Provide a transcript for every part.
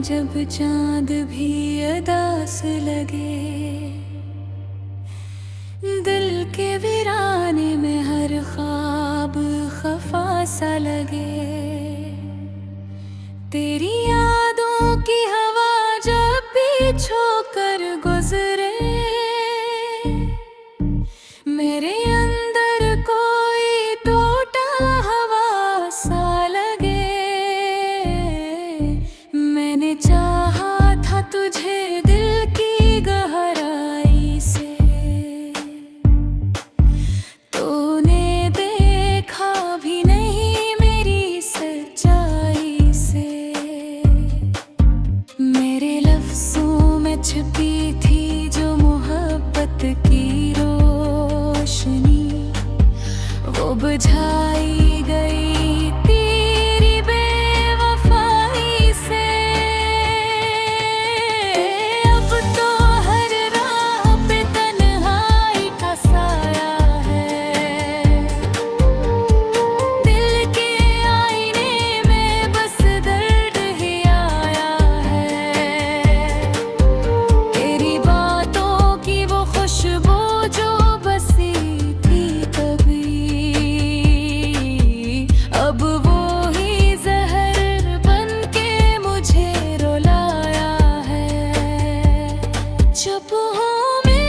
जब चांद भी अदास लगे, दिल के वीराने में हर ख्वाब खफा सा लगे। तेरी यादों की हवा जब भी छूकर गुजरे, मेरे अंदर कोई टूटा हवा सा लगे। मैंने चाहा था तुझे दिल की गहराई से, तूने देखा भी नहीं मेरी सच्चाई से। मेरे लफ्जों में छिपी थी जो मोहब्बत की रोशनी, वो बुझाई गई तेरी बेवफाई से। अब तो हर राह पे तन्हाई का साया है, दिल के आईने में बस दर्द ही आया है। तेरी बातों की वो खुशबू जो बसी थी कभी, अब वो ही जहर बन के मुझे रुलाया है। चुप हूँ मैं,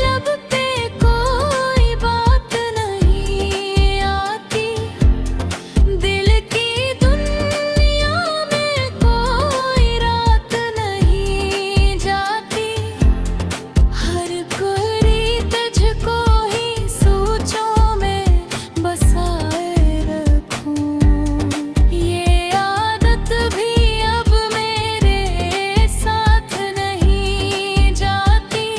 लब पे कोई बात नहीं आती, दिल की दुनिया में कोई रात नहीं जाती। हर कोई तुझको ही सोचों में बसाए रखूं, ये आदत भी अब मेरे साथ नहीं जाती।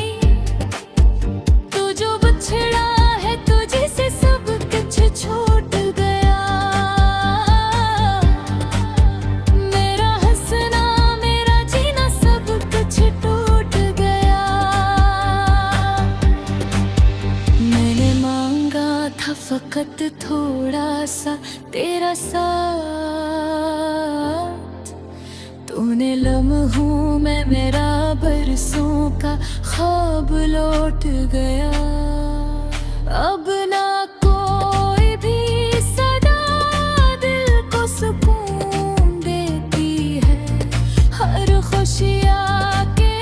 तू जो बिछड़ा है तुझे से सब कुछ छूट गया, मेरा हंसना मेरा जीना सब कुछ टूट गया। मैंने मांगा था फकत थोड़ा सा तेरा साथ, तूने लम्हों में मेरा बरसों का ख्वाब लौट गया। अब ना कोई भी सदा दिल को सुकून देती है, हर खुशियाँ के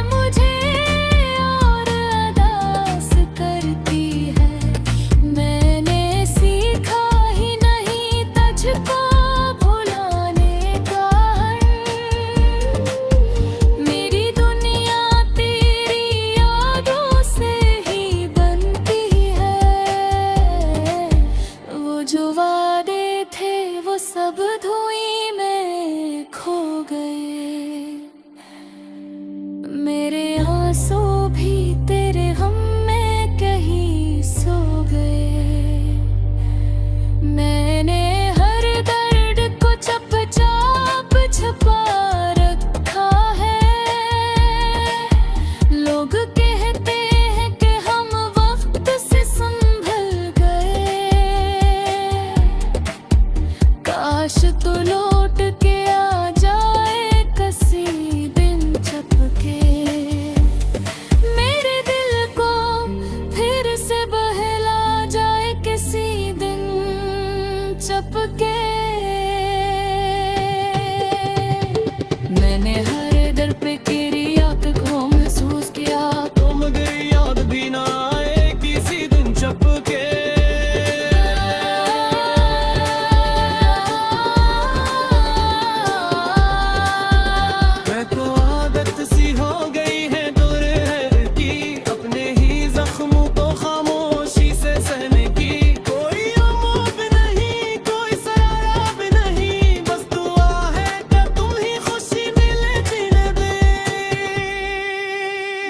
मुझे और अदास करती है। मैंने सीखा ही नहीं तुझको भुलाने का हर, मेरी दुनिया तेरी यादों से ही बनती है। वो जो वादे थे वो सब धुएं में खो गए, मेरे आंसू भी तेरे गम में कहीं सो गए। मैंने हर दर्द को चुपचाप छुपा रखा है, लोग कहते हैं कि हम वक्त से संभल गए। काश तू लौट के आ जाए किसी दिन चपके, मेरे दिल को फिर से बहला जाए किसी दिन चपके। मैंने हर दर पे तेरी याद को महसूस किया, तो मगर याद भी ना आए किसी दिन चपके। मैं तो आदत सी हो गई है दूर है की, अपने ही जख्मों को खामोशी से सहने की। कोई उम्मीद नहीं, कोई सराब नहीं, बस दुआ है कि तुम ही खुशी मिले जीने दे।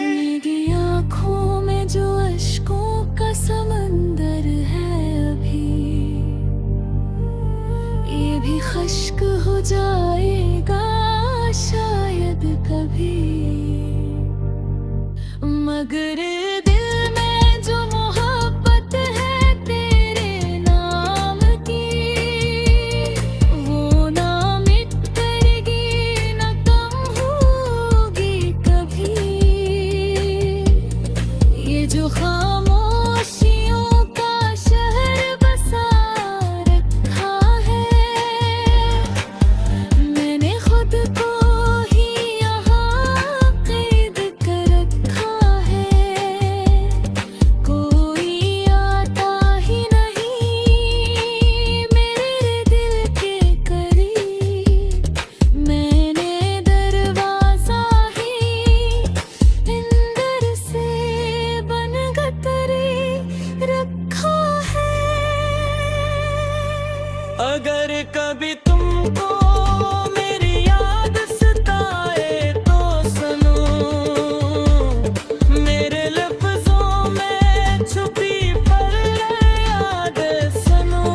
मेरी आँखों में जो अश्कों का समंदर है अभी, ये भी खश्क हो जाएगा शायद कभी। मगर दिल में जो मोहब्बत है तेरे नाम की, वो ना मिटेगी न ये जो खामोशियों का शहर बसा रखा है, मैंने खुद को ही यहाँ कैद कर रखा है। कोई आता ही नहीं मेरे दिल के करीब, मैंने दरवाजा ही अंदर से बनकर रखा है। अगर कभी तुमको मेरी याद सताए तो सुनो, मेरे लफ्जों में छुपी पर याद सुनो।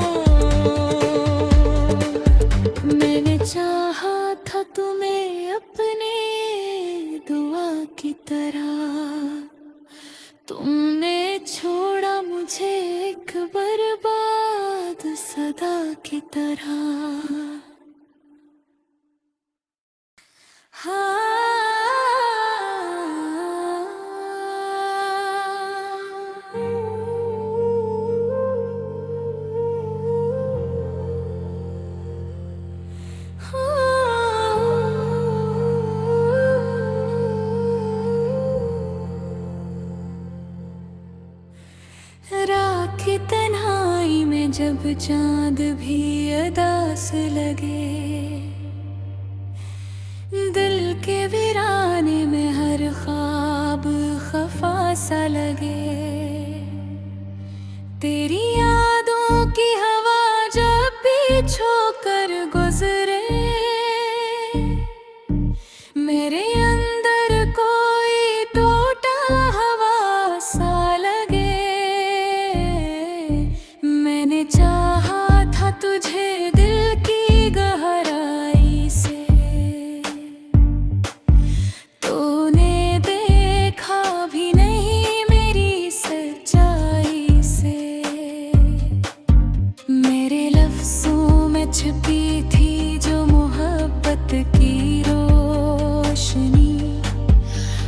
मैंने चाहा था तुम्हें अपने दुआ की तरह, तुमने छोड़ा मुझे एक बर्बाद सदा की तरह। रात की तन्हाई में जब चांद भी अदास लगे, दिल के वीराने में हर ख्वाब खफा सा लगे। तेरी यादों की हवा जब भी छोकर गुजरे, मेरे अंदर कोई टूटा हवा सा लगे। मैंने चाहा था तुझे दिल की गहराई से, तूने देखा भी नहीं मेरी सच्चाई से। मेरे लफ्जों में छिपी थी जो मोहब्बत की रोशनी,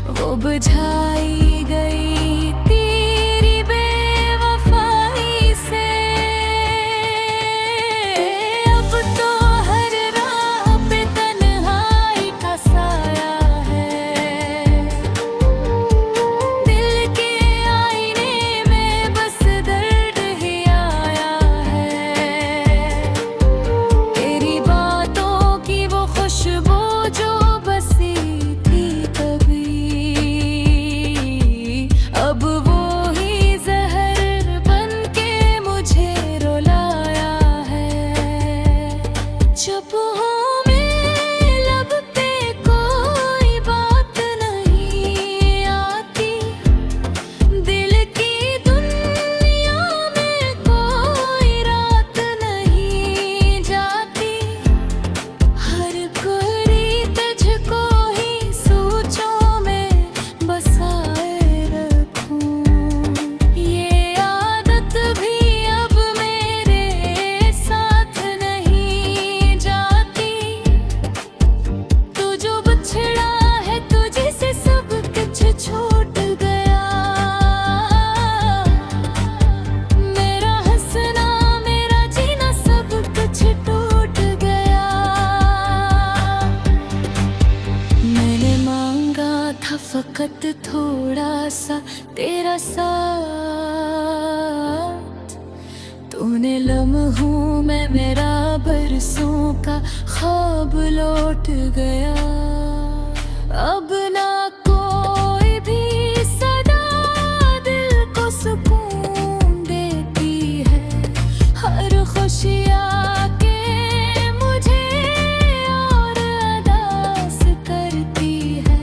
वो बुझाई गई तेरी बेवफाई से। अब तो हर राह पे तन्हाई का साया है, दिल के आईने में बस दर्द ही आया है। तेरी बातों की वो खुशबू जो बसी थी कभी, अब वो ही जहर बन के मुझे रुलाया है। चुप हूँ मैं, लब पे कोई बात नहीं आती, दिल की दुनिया में कोई रात नहीं जाती। हर कोई तुझको ही सोचों में बसाए रखूं, ये आदत भी अब मेरे साथ नहीं जाती। तू जो बिछड़ा है तुझे से सब कुछ छूट गया, मेरा हंसना मेरा जीना सब कुछ टूट गया। मैंने मांगा था फकत थोड़ा सा तेरा साथ, तूने लम्हों में मेरा बरसों का ख्वाब लौट गया। अब ना कोई भी सदा दिल को सुकून देती है, हर खुशियाँ के मुझे और अदास करती है।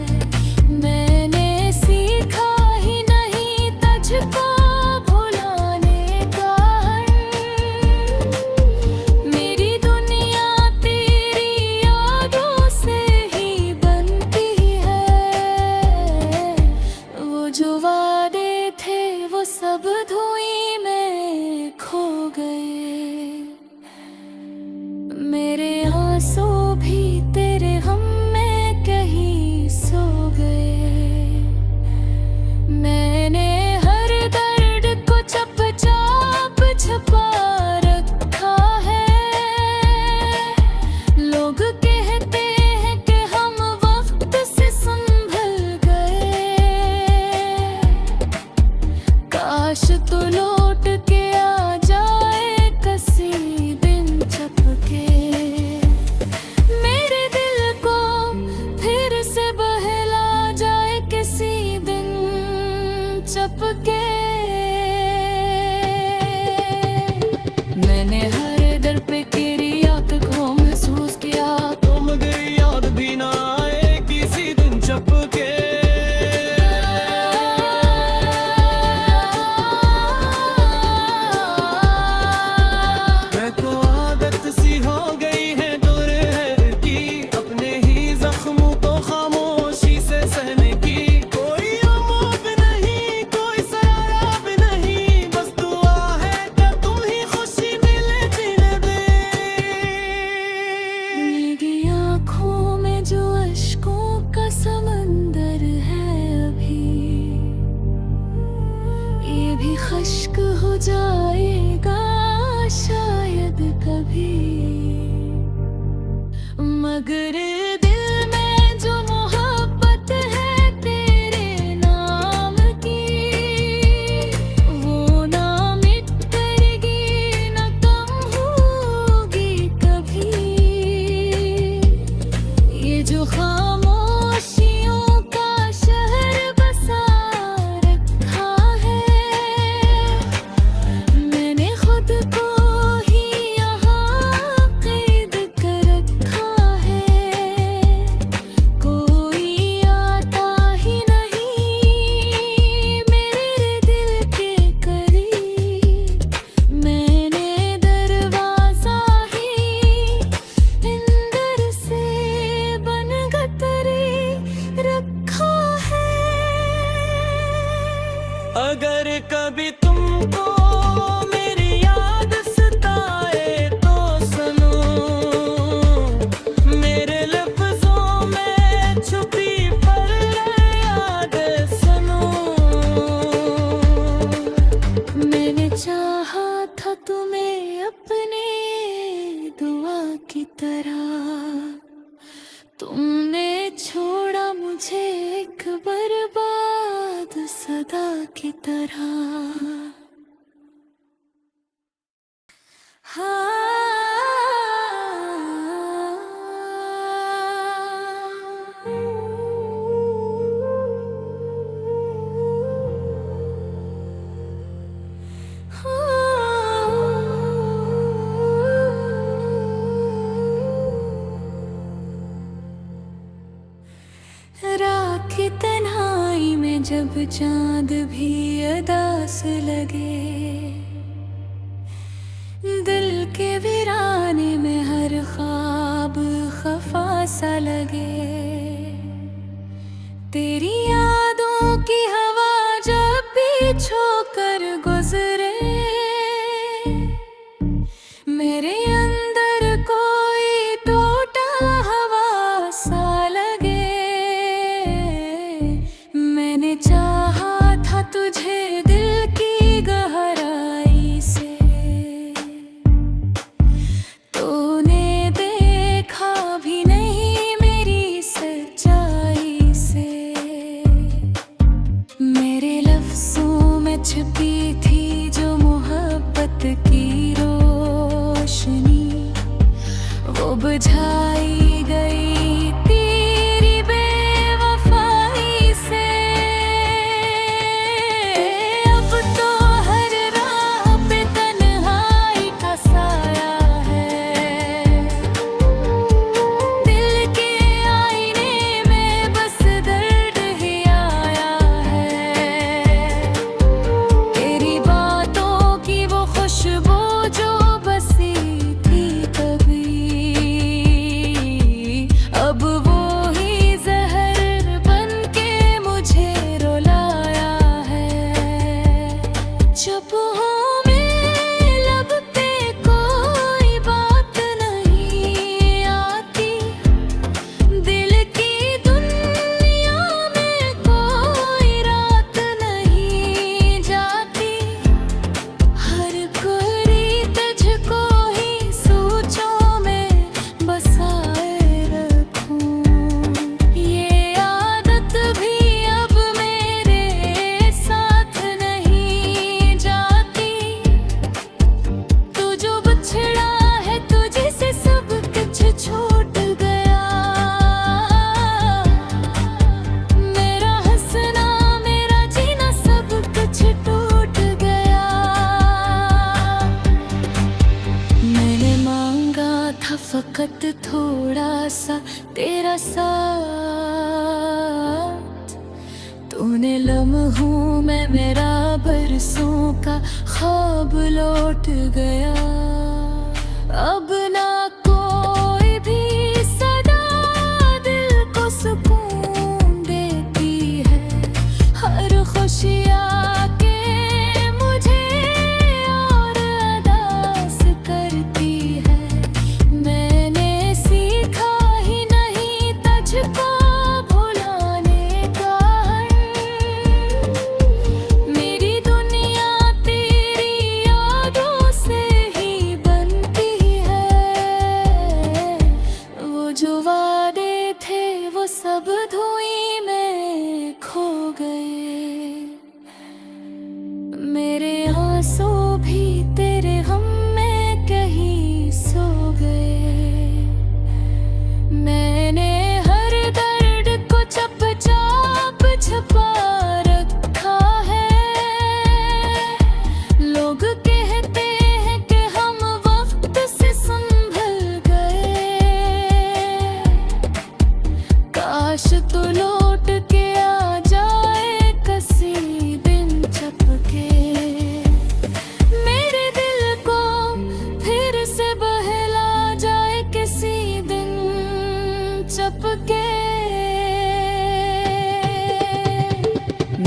मैंने सीखा ही नहीं तुझको भुलाने का, मेरी दुनिया तेरी यादों से ही बनती है। वो जो वादे थे वो सब धुएं में खो गए, मेरे आंसू भी तेरे गम में कहीं सो गए। मैंने काश तो लौट के आ जाए किसी दिन चपके, मेरे दिल को फिर से बहला जाए किसी दिन चपके। मैंने हर दर पे तेरी याद को महसूस किया, तुम गई याद भी ना आए किसी दिन चपके। मैं तो आदत सी हो गई है दूर है की, अपने ही जख्मों को खामोशी से सहने की। कोई उम्मीद नहीं, कोई सहारा भी नहीं, बस दुआ है कि तुम ही खुशी मिले जीने दे। मेरी आँखों में जो अश्कों का समंदर है अभी, ये भी खश्क हो जाएगा शायद कभी, मगर दिल में जो मोहब्बत है तेरे नाम की, वो ना मिटेगी ना कम होगी कभी। ये जो खामोशियों का शहर बसा रखा है, मैंने खुद को ही यहाँ कैद कर रखा है। कोई आता ही नहीं मेरे दिल के करीब, मैंने दरवाजा ही अंदर से बनगतरी रखा है। अगर कभी तुमको मेरी याद सताए तो सुनो, मेरे लफ्जों में छुपी पर याद सुनो। मैंने चाहा था तुम्हें अपने दुआ की तरह, तुमने छोड़ा मुझे एक बर्बाद सदा की तरह। रात की तन्हाई में जब चांद भी अदास लगे, दिल के वीराने में हर ख्वाब खफा सा लगे, तेरी यादों की हवा जब भी छोकर गुजरे, मेरे अंदर कोई टूटा हवा सा लगे। मैंने चाहा था तुझे दिल की गहराई से, तूने देखा भी नहीं मेरी सच्चाई से। मेरे लफ्जों में छिपी थी जो मोहब्बत की रोशनी, वो बुझाई गई तेरी बेवफाई से। अब तो हर राह पे तन्हाई का साया है, दिल के आईने में बस दर्द ही आया है। तेरी बातों की वो खुशबू जो बसी थी कभी, चाहत थोड़ा सा तेरा साथ, तूने लम्हों में मेरा बरसों का ख्वाब लौट गया। अब ना कोई भी सदा दिल को सुकून देती है, हर खुशियाँ के मुझे और अदास करती है। मैंने सीखा ही नहीं तुझको भुलाने का, मेरी दुनिया तेरी यादों से ही बनती है। वो जो वादे थे वो सब धुएं में खो गए, मेरे आंसू भी तेरे गम में कहीं सो गए। मैंने हर दर्द को चुपचाप छुपा रखा है। लोग कहते हैं कि हम वक्त से संभल गए, काश तू लौट के आ जाए किसी दिन चपके, मेरे दिल को फिर से बहला जाए किसी दिन चपके।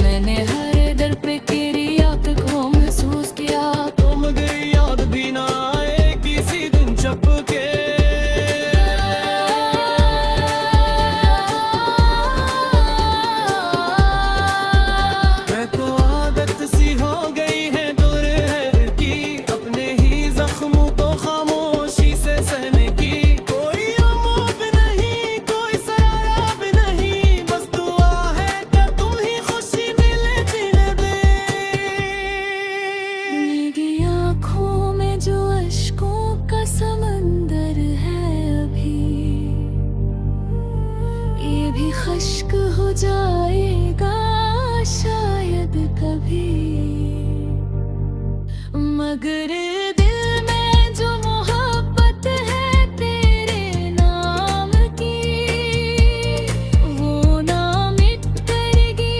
मैंने हर दर पे तेरी याद को महसूस किया, तुम गई याद भी ना आए किसी दिन चपके। मैं तो आदत सी हो गई है दूर है की, अपने ही जख्मों को खामोशी से सहने की। कोई उम्मीद नहीं, कोई सरारा भी नहीं, बस दुआ है कि तुम ही खुशी मिले जीने दे। मेरी आँखों में जो अश्कों का समंदर है अभी, ये भी खश्क हो जाएगा शायद कभी। मगर दिल में जो मोहब्बत है तेरे नाम की, वो ना मिटेगी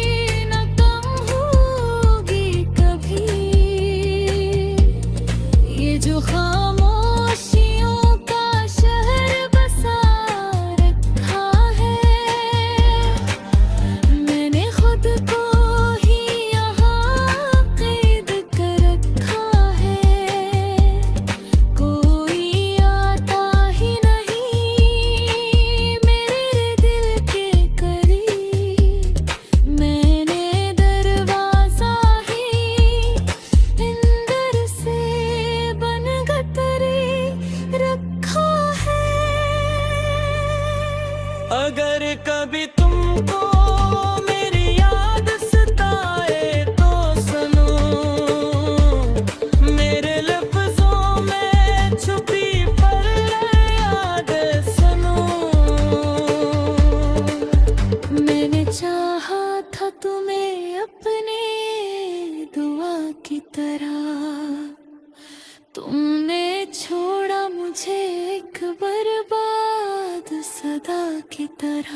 ना कम होगी कभी। ये जो खामोशियों का शहर बसा रखा है, मैंने खुद को ही यहाँ कैद कर रखा है। कोई आता ही नहीं मेरे दिल के करीब, मैंने दरवाजा ही अंदर से बनकर रखा है। अगर कभी तुमको मेरी याद सताए तो सुनो, मेरे लफ्जों में छुपी पर याद सुनो। मैंने चाहा था तुम्हें अपने दुआ की तरह, तुमने छोड़ा मुझे एक बर्बाद सदा की तरह।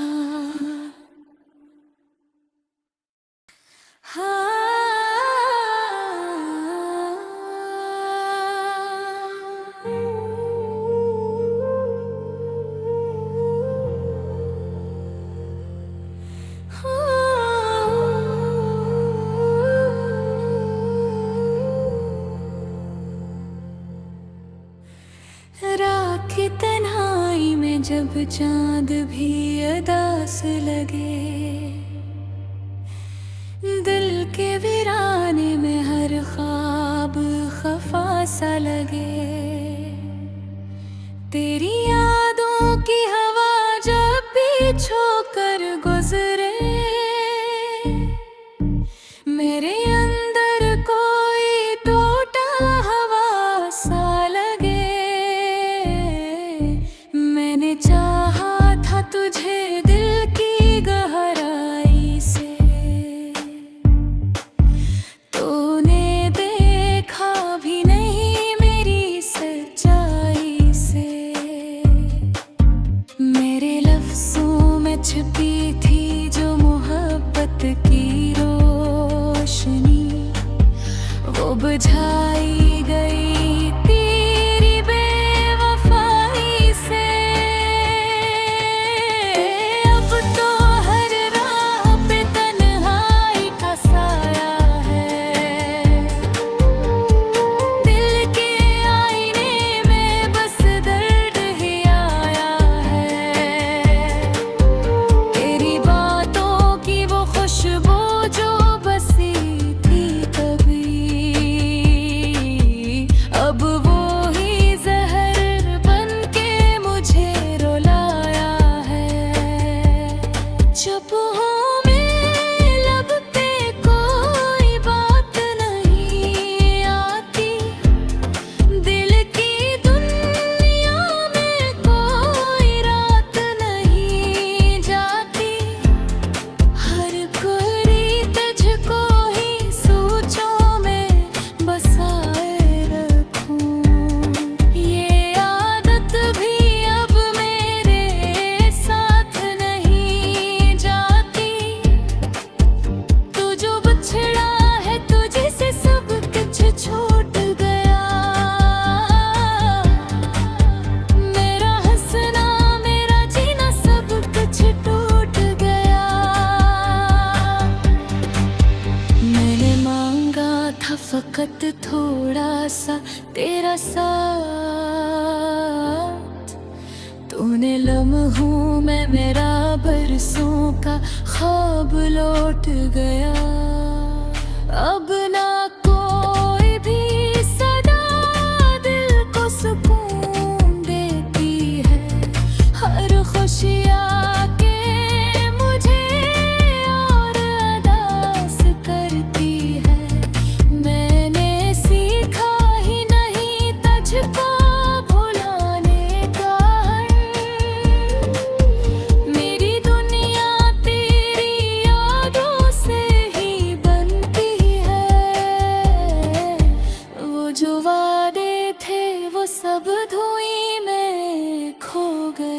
रात की तन्हाई में जब चांद भी अदास लगे, दिल के वीराने में हर ख्वाब खफा सा लगे। तेरी यादों की हवा जब पीछो कर गुजरे, मेरे अंदर कोई टूटा हवा सा लगे। मैंने चाहा था तुझे दिल की गहराई से, वो बुझाई गई तेरी बेवफाई से। अब तो हर राह पे तन्हाई का साया है, दिल के आईने में बस दर्द ही आया है। तेरी बातों की वो खुशबू जो बसी थी कभी, अब वो ही जहर बन के मुझे रुलाया है। चुप हूँ मैं, लब पे कोई बात नहीं आती, दिल की दुनिया में कोई रात नहीं जाती। हर कोई तुझको ही सोचों में बसाए रखूं, ये आदत भी अब मेरे साथ नहीं जाती। तू जो बिछड़ा है तुझे से सब कुछ छूट गया, मेरा हंसना मेरा जीना सब कुछ टूट गया। मैंने मांगा था फकत थोड़ा सा तेरा साथ, तूने लम्हों में मेरा बरसों का ख्वाब लौट गया। अब ना कोई भी सदा दिल को सुकून देती है, हर खुशियाँ के मुझे और अदास करती है। मैंने सीखा ही नहीं तुझको भुलाने का हर, मेरी दुनिया तेरी यादों से ही बनती है। वो जो वादे थे वो सब धुएं में खो गए।